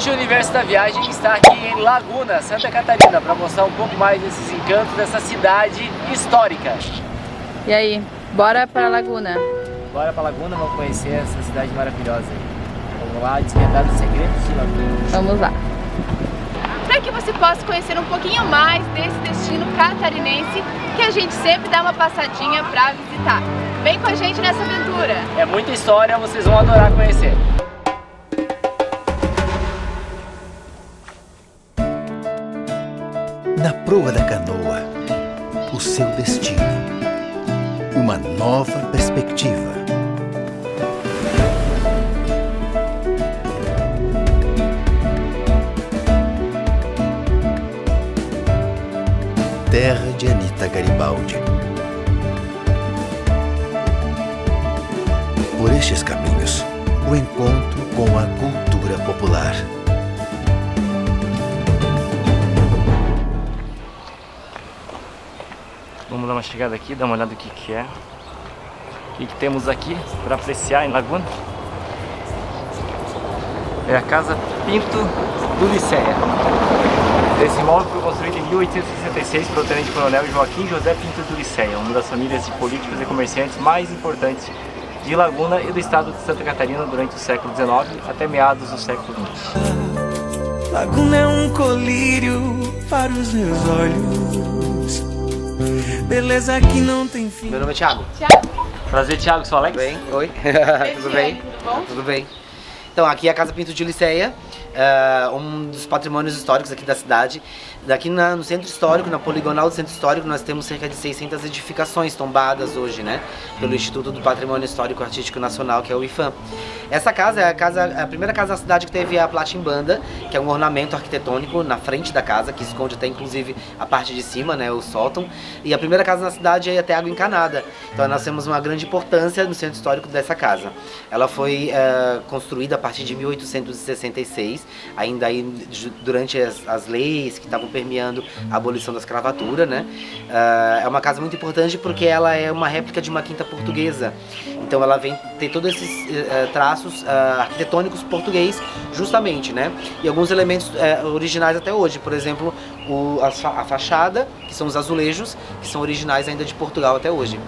Hoje o Universo da Viagem está aqui em Laguna, Santa Catarina, para mostrar um pouco mais desses encantos dessa cidade histórica. E aí, bora para Laguna? Bora para Laguna, vamos conhecer essa cidade maravilhosa. Vamos lá desvendar os segredos de Laguna. Vamos lá. Para que você possa conhecer um pouquinho mais desse destino catarinense que a gente sempre dá uma passadinha para visitar. Vem com a gente nessa aventura! É muita história, vocês vão adorar conhecer. Na proa da canoa, o seu destino, uma nova perspectiva. Terra de Anita Garibaldi. Por estes caminhos, o encontro com a cultura popular. Vamos dar uma chegada aqui, dar uma olhada no que é. O que temos aqui para apreciar em Laguna? É a Casa Pinto do Liceia. Esse imóvel foi construído em 1866 pelo tenente-coronel Joaquim José Pinto do Liceia, uma das famílias de políticos e comerciantes mais importantes de Laguna e do estado de Santa Catarina durante o século XIX até meados do século XX. Laguna é um colírio para os meus olhos. Beleza que não tem fim. Meu nome é Thiago. Prazer, Thiago, sou Alex. Tudo bem? Oi. Tudo bem? Tudo bom? Tudo bem. Então, aqui é a Casa Pinto de Liceia, um dos patrimônios históricos aqui da cidade. Daqui no centro histórico, na poligonal do centro histórico, nós temos cerca de 600 edificações tombadas hoje, né? Pelo Instituto do Patrimônio Histórico Artístico Nacional, que é o IFAM. Essa casa é a primeira casa da cidade que teve a platimbanda, que é um ornamento arquitetônico na frente da casa, que esconde até inclusive a parte de cima, né? O sótão. E a primeira casa na cidade é até água encanada. Então nós temos uma grande importância no centro histórico dessa casa. Ela foi construída a partir de 1866, ainda aí durante as leis que estavam permeando a abolição da escravatura, né? É uma casa muito importante porque ela é uma réplica de uma quinta portuguesa. Então ela vem ter todos esses traços arquitetônicos português, justamente, né? E alguns elementos originais até hoje, por exemplo, a fachada, que são os azulejos, que são originais ainda de Portugal até hoje.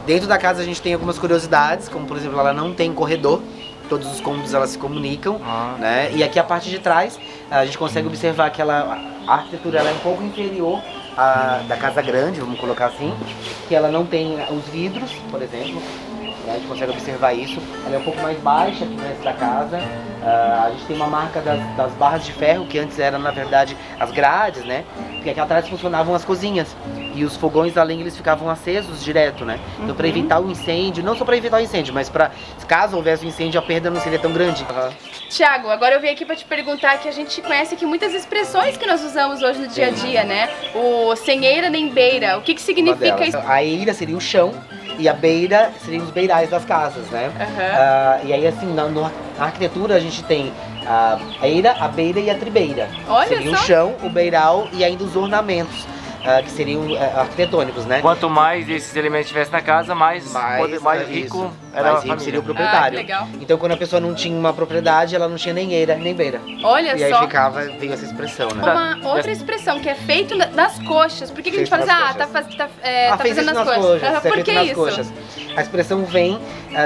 Dentro da casa a gente tem algumas curiosidades, como por exemplo, ela não tem corredor. Todos os cômodos elas se comunicam, né? E aqui a parte de trás a gente consegue observar que a arquitetura ela é um pouco inferior à da casa grande, vamos colocar assim, que ela não tem os vidros, por exemplo. A gente consegue observar isso. Ela é um pouco mais baixa que o resto da casa. A gente tem uma marca das barras de ferro, que antes eram, na verdade, as grades, né? Porque aqui atrás funcionavam as cozinhas. E os fogões, além, eles ficavam acesos direto, né? Então, para evitar o incêndio, não só para evitar o incêndio, mas para caso houvesse um incêndio, a perda não seria tão grande. Tiago, agora eu vim aqui para te perguntar que a gente conhece aqui muitas expressões que nós usamos hoje no dia a dia, né? O sem eira nem beira. O que significa isso? A eira seria o chão. E a beira seriam os beirais das casas, né? E aí, assim, na arquitetura a gente tem a eira, a beira e a tribeira. Olha seria só. O chão, o beiral e ainda os ornamentos, que seriam arquitetônicos, né? Quanto mais esses elementos tivesse na casa, mais rico era a família. Seria o proprietário. Legal. Então, quando a pessoa não tinha uma propriedade, ela não tinha nem eira, nem beira. Olha e aí só. veio essa expressão, né? Uma outra expressão que é feito nas coxas. Por que a gente fala assim, tá fazendo nas coxas? Por que isso? Coxas. A expressão vem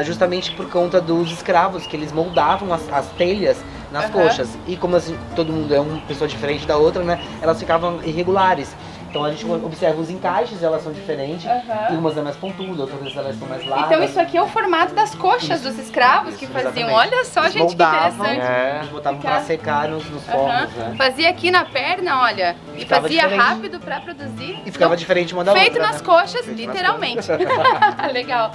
justamente por conta dos escravos, que eles moldavam as telhas nas coxas. E como assim, todo mundo é uma pessoa diferente da outra, né? Elas ficavam irregulares. Então a gente observa os encaixes, elas são diferentes, e umas é mais pontuda, outras elas são mais largas. Então isso aqui é o formato das coxas dos escravos que faziam. Exatamente. Olha só, eles gente, moldavam, que interessante. Eles botavam pra secar nos formos, né? Fazia aqui na perna, olha, e Ficava fazia diferente. rápido pra produzir. E ficava diferente uma da outra, Feito nas né? coxas, Feito nas literalmente. Legal.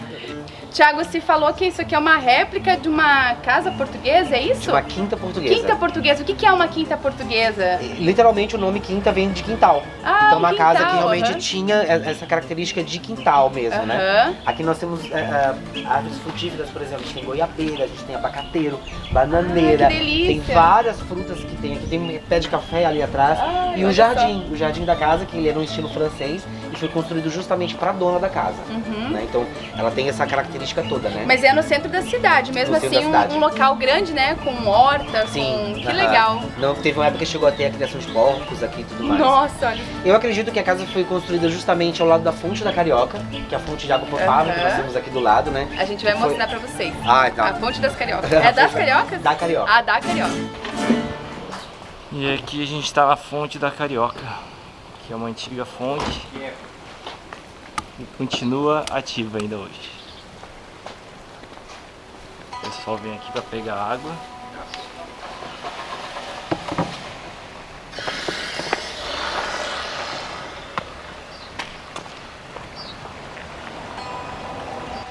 Tiago, você falou que isso aqui é uma réplica de uma casa portuguesa, é isso? De uma quinta portuguesa. Quinta portuguesa. O que é uma quinta portuguesa? Literalmente o nome quinta vem de quintal. Então uma casa que realmente tinha essa característica de quintal mesmo, né? Aqui nós temos árvores frutíferas, por exemplo, a gente tem goiabeira, a gente tem abacateiro, bananeira, que delícia. tem várias frutas que tem aqui, tem um pé de café ali atrás e o jardim da casa, que ele é no estilo francês e foi construído justamente para a dona da casa. Né? Então ela tem essa característica toda, né? Mas é no centro da cidade, mesmo No centro assim da cidade. um local grande, né? Com horta, Sim, com... Que legal. Não, teve uma época que chegou a ter a criação de porcos aqui e tudo mais. Nossa, olha. Eu acredito que a casa foi construída justamente ao lado da fonte da Carioca, que é a fonte de água potável que nós temos aqui do lado, né? A gente vai Foi- mostrar pra vocês. Ah, então. A fonte das cariocas. É das cariocas? Da Carioca. Ah, da carioca. E aqui a gente tá na fonte da Carioca, que é uma antiga fonte e continua ativa ainda hoje. O pessoal vem aqui para pegar água.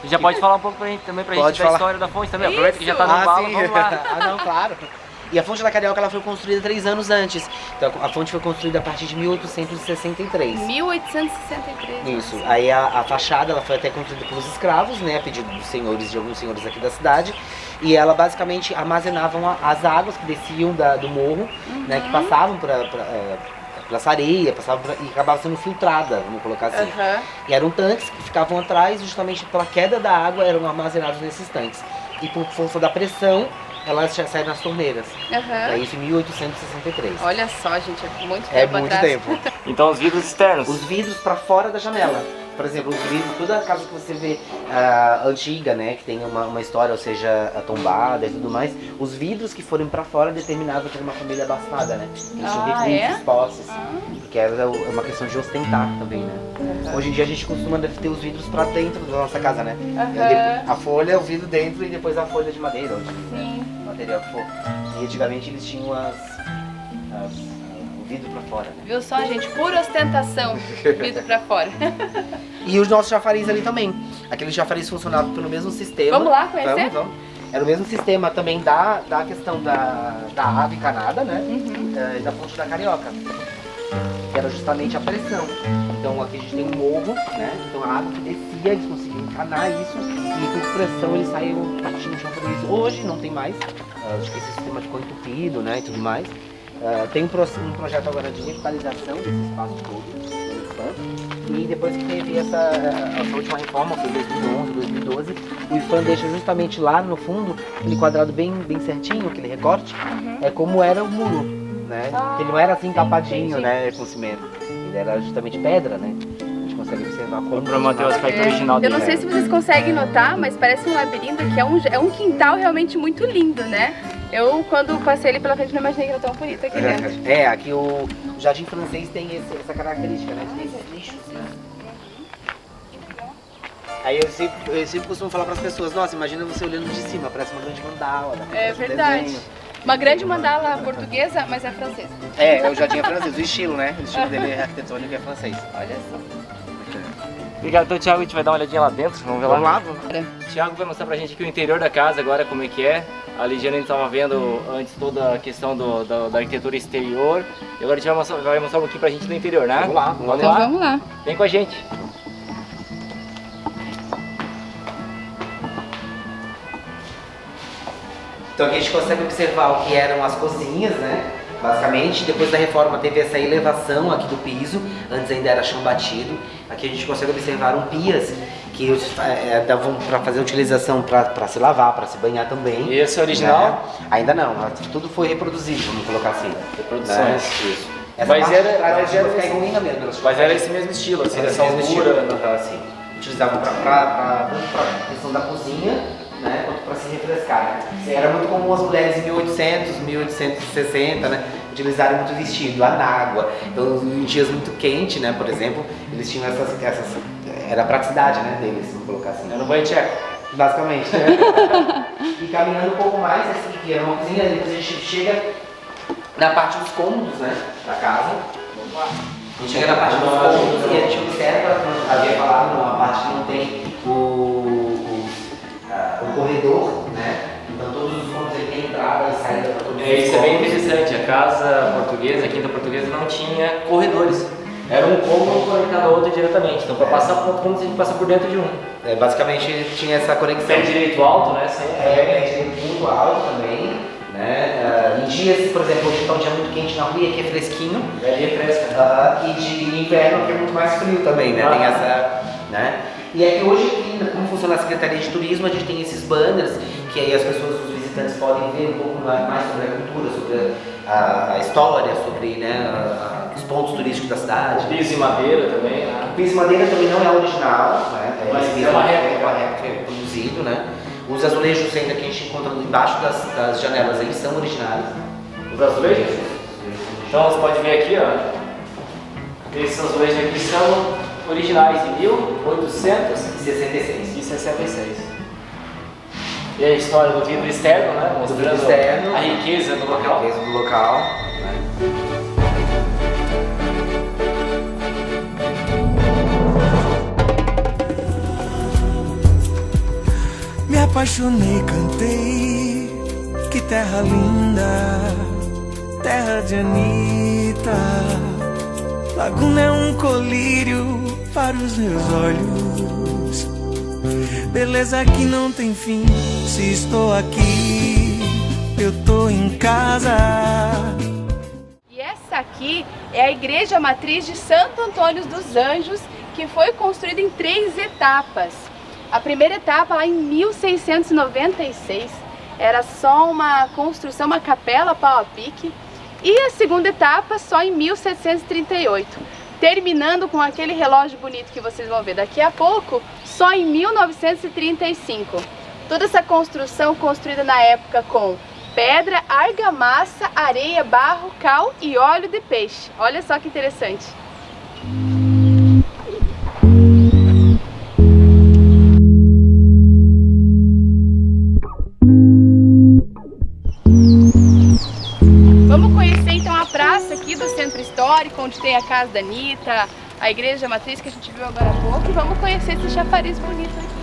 E já pode falar um pouco também pra Pode gente da falar. história da fonte também. Aproveita que já tá no embalo, vamos lá. Ah, não, claro. E a fonte da Carioca ela foi construída 3 anos antes. Então a fonte foi construída a partir de 1863. 1863. Isso. Aí a fachada ela foi até construída pelos escravos, né, a pedido dos senhores, de alguns senhores aqui da cidade. E ela basicamente armazenavam as águas que desciam do morro, né, que passavam pela areia, e acabava sendo filtrada, vamos colocar assim. E eram tanques que ficavam atrás, justamente pela queda da água, eram armazenados nesses tanques. E por força da pressão, elas saíram nas torneiras. É isso em 1863. Olha só, gente, é muito tempo É muito atrás. tempo. Então os vidros externos. Os vidros para fora da janela. Por exemplo, os vidros, toda a casa que você vê antiga, né, que tem uma história, ou seja, tombada e tudo mais, os vidros que forem para fora determinavam que era uma família abastada, né? Eles tinham recursos, posses, porque era uma questão de ostentar também, né? Hoje em dia a gente costuma ter os vidros para dentro da nossa casa, né? A folha, o vidro dentro e depois a folha de madeira, ou de material que for. E antigamente eles tinham o vidro pra fora, né? Viu só, gente? Pura ostentação. Vidro pra fora. E os nossos chafariz ali também. Aqueles chafariz funcionavam pelo mesmo sistema. Vamos lá conhecer? Vamos. Era o mesmo sistema também da questão da água encanada, né? E da fonte da Carioca. Que era justamente a pressão. Então aqui a gente tem um morro, né? Então a água que descia, eles conseguiam encanar isso. E com pressão eles saíam partindo de chafariz. Hoje não tem mais. Acho que esse sistema ficou entupido, né? E tudo mais. Tem um projeto agora de revitalização desse espaço todo, do IFAM. E depois que teve essa última reforma, foi em 2011, 2012, o IFAM deixa justamente lá no fundo, aquele quadrado bem certinho, aquele recorte, é como era o muro, né? Ele não era assim tapadinho, né, com cimento. Ele era justamente pedra, né? A gente consegue observar como... Pra manter o aspecto original Eu dele. não sei se vocês conseguem notar, mas parece um labirinto que é um quintal realmente muito lindo, né? Eu, quando passei ali pela frente, não imaginei que era tão bonito aqui dentro. Aqui o jardim francês tem essa característica, né? Tem esses nichos, né? Aí eu sempre costumo falar para as pessoas, nossa, imagina você olhando de cima, parece uma grande mandala. Né? É Parece um verdade. desenho. Uma grande mandala portuguesa, mas é francesa. O jardim é francês, o estilo, né? O estilo dele é arquitetônico, é francês. Olha só. Obrigado, então Thiago, a gente vai dar uma olhadinha lá dentro, vamos ver lá. Vamos lá? O Thiago vai mostrar pra gente aqui o interior da casa agora, como é que é. A Ligiane estava vendo antes toda a questão da arquitetura exterior. E agora a gente vai mostrar um pouquinho pra gente do interior, né? Vamos lá, Vamos Então lá. vamos lá. Vem com a gente. Então aqui a gente consegue observar o que eram as cozinhas, né? Basicamente, depois da reforma teve essa elevação aqui do piso, antes ainda era chão batido. Aqui a gente consegue observar pias que davam para fazer utilização para se lavar, para se banhar também. E esse é original? Né? Ainda não, tudo foi reproduzido, vamos colocar assim. Reproduções. Né? Isso. Essa Mas parte era- de trás mas a gente vai era ficar esse- igualzinha mesmo. Mas era esse mesmo estilo, assim, dessa altura. Assim. Utilizavam tanto para questão da cozinha, né, quanto para se refrescar. Né? Era muito comum as mulheres em 1800, 1860, né, utilizarem muito vestido, a nágua. Então, em dias muito quentes, né, por exemplo, eles tinham essas era a praticidade, né, deles, vamos colocar assim. Era no banho tcheco. Basicamente. Né? E caminhando um pouco mais, assim, que era uma cozinha, depois a gente chega na parte dos cômodos, né, da casa. A gente chega na parte dos cômodos e a gente observa, como havia falado, uma parte que não tem o corredor, né? Então todos os cômodos ele tem entrada e saída para todos os cômodos. Isso é bem interessante. A casa portuguesa, a quinta portuguesa, não tinha corredores. Era um cômodo conectado ao outro diretamente. Então, para passar por um cômodo, a gente passa por dentro de um. Basicamente tinha essa conexão. Pé direito alto, né? Sem Pé direito muito alto também. Né? Em dias, por exemplo, hoje está um dia muito quente na rua e aqui é fresquinho. Ali é fresca. E de inverno aqui é muito mais frio também, né? Tem essa, né? E aqui hoje, como funciona a Secretaria de Turismo, a gente tem esses banners que aí as pessoas, os visitantes podem ver um pouco mais sobre a cultura, sobre a história, sobre, né, os pontos turísticos da cidade. Piso e madeira também, né? O piso e madeira também não é original, né? Mas é uma réplica, produzido, né? Os azulejos ainda que a gente encontra embaixo das janelas, eles são originais. Os azulejos? Então você pode ver aqui, ó. Esses azulejos aqui são originais de 1866. E a história do vidro externo, né? Mostrando a riqueza do local. Né? Me apaixonei, cantei, que terra linda, terra de Anitta. Laguna é um colírio para os meus olhos, beleza que não tem fim. Se estou aqui, eu tô em casa. E essa aqui é a Igreja Matriz de Santo Antônio dos Anjos, que foi construída em 3 etapas. A primeira etapa, lá em 1696, era só uma construção, uma capela pau a pique. E a segunda etapa só em 1738, terminando com aquele relógio bonito que vocês vão ver daqui a pouco, só em 1935. Toda essa construção construída na época com pedra, argamassa, areia, barro, cal e óleo de peixe. Olha só que interessante. Vamos conhecer então a praça aqui do Centro Histórico, onde tem a casa da Anitta, a Igreja Matriz que a gente viu agora há pouco, e vamos conhecer esse chafariz bonito aqui.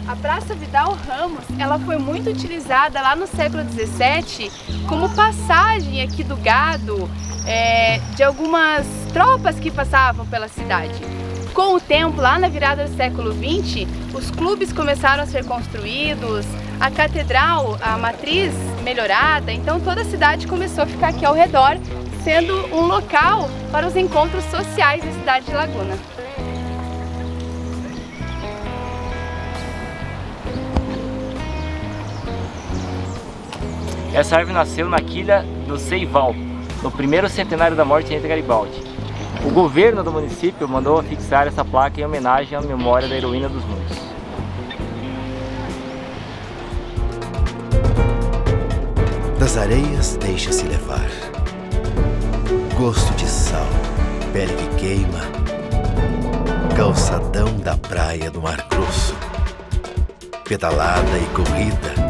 A Praça Vidal Ramos, ela foi muito utilizada lá no século XVII como passagem aqui do gado de algumas tropas que passavam pela cidade. Com o tempo, lá na virada do século XX, os clubes começaram a ser construídos, a catedral, a matriz melhorada, então toda a cidade começou a ficar aqui ao redor, sendo um local para os encontros sociais da cidade de Laguna. Essa árvore nasceu na quilha do Seival, no primeiro centenário da morte de Anitta Garibaldi. O governo do município mandou afixar essa placa em homenagem à memória da heroína dos mundos. Das areias deixa-se levar. Gosto de sal, pele que queima. Calçadão da praia do Mar Grosso. Pedalada e corrida.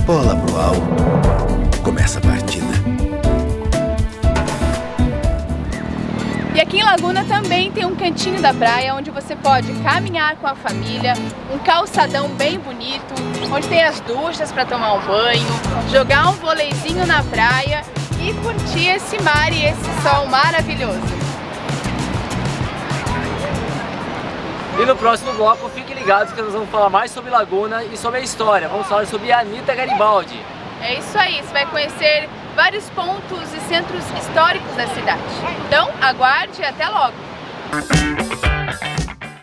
Bola pro alto, começa a partida. E aqui em Laguna também tem um cantinho da praia onde você pode caminhar com a família, um calçadão bem bonito, onde tem as duchas para tomar um banho, jogar um voleizinho na praia e curtir esse mar e esse sol maravilhoso. E no próximo bloco, fiquem ligados que nós vamos falar mais sobre Laguna e sobre a história. Vamos falar sobre a Anitta Garibaldi. É isso aí, você vai conhecer vários pontos e centros históricos da cidade. Então, aguarde e até logo!